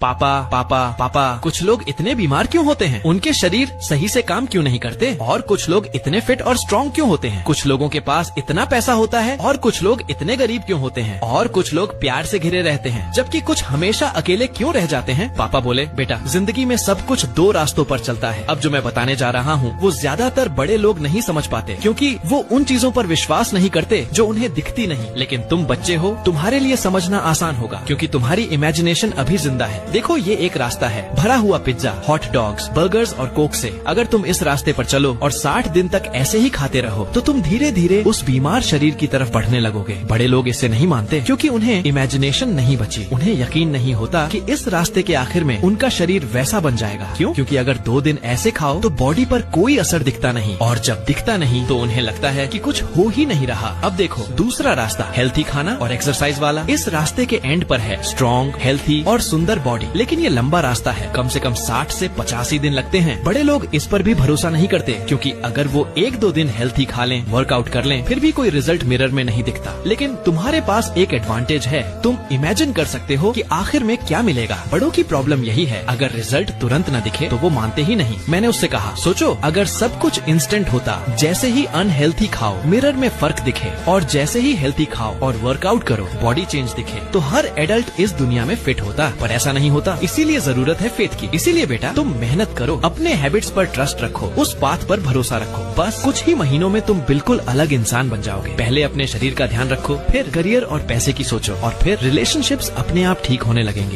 पापा पापा पापा कुछ लोग इतने बीमार क्यों होते हैं? उनके शरीर सही से काम क्यों नहीं करते? और कुछ लोग इतने फिट और स्ट्रॉन्ग क्यों होते हैं? कुछ लोगों के पास इतना पैसा होता है और कुछ लोग इतने गरीब क्यों होते हैं? और कुछ लोग प्यार से घिरे रहते हैं जबकि कुछ हमेशा अकेले क्यों रह जाते हैं? पापा बोले, बेटा जिंदगी में सब कुछ दो रास्तों पर चलता है। अब जो मैं बताने जा रहा हूँ वो ज्यादातर बड़े लोग नहीं समझ पाते क्योंकि वो उन चीजों पर विश्वास नहीं करते जो उन्हें दिखती नहीं। लेकिन तुम बच्चे हो, तुम्हारे लिए समझना आसान होगा क्योंकि तुम्हारी इमेजिनेशन अभी जिंदा है। देखो ये एक रास्ता है, भरा हुआ पिज्जा, हॉट डॉग्स, बर्गर्स और कोक से। अगर तुम इस रास्ते पर चलो और 60 दिन तक ऐसे ही खाते रहो तो तुम धीरे धीरे उस बीमार शरीर की तरफ बढ़ने लगोगे। बड़े लोग इसे नहीं मानते क्योंकि उन्हें इमेजिनेशन नहीं बची। उन्हें यकीन नहीं होता कि इस रास्ते के आखिर में उनका शरीर वैसा बन जाएगा। क्यों? क्योंकि अगर 2 दिन ऐसे खाओ तो बॉडी पर कोई असर दिखता नहीं, और जब दिखता नहीं तो उन्हें लगता है कि कुछ हो ही नहीं रहा। अब देखो दूसरा रास्ता, हेल्थी खाना और एक्सरसाइज वाला। इस रास्ते के एंड पर है स्ट्रॉन्ग, हेल्थी और सुंदर बॉडी। लेकिन ये लंबा रास्ता है, कम से कम 60 से 85 दिन लगते हैं। बड़े लोग इस पर भी भरोसा नहीं करते क्योंकि अगर वो 1-2 दिन हेल्थी खा लें, वर्कआउट कर लें, फिर भी कोई रिजल्ट मिरर में नहीं दिखता। लेकिन तुम्हारे पास एक एडवांटेज है, तुम इमेजिन कर सकते हो कि आखिर में क्या मिलेगा। बड़ों की प्रॉब्लम यही है, अगर रिजल्ट तुरंत न दिखे तो वो मानते ही नहीं। मैंने उससे कहा, सोचो अगर सब कुछ इंस्टेंट होता, जैसे ही अनहेल्थी खाओ मिरर में फर्क दिखे और जैसे ही हेल्थी खाओ और वर्कआउट करो बॉडी चेंज दिखे, तो हर एडल्ट इस दुनिया में फिट होता। पर ऐसा नहीं होता, इसीलिए जरूरत है फेथ की। इसीलिए बेटा तुम मेहनत करो, अपने हैबिट्स पर ट्रस्ट रखो, उस बात पर भरोसा रखो। बस कुछ ही महीनों में तुम बिल्कुल अलग इंसान बन जाओगे। पहले अपने शरीर का ध्यान रखो, फिर करियर और पैसे की सोचो, और फिर रिलेशनशिप्स अपने आप ठीक होने लगेंगे।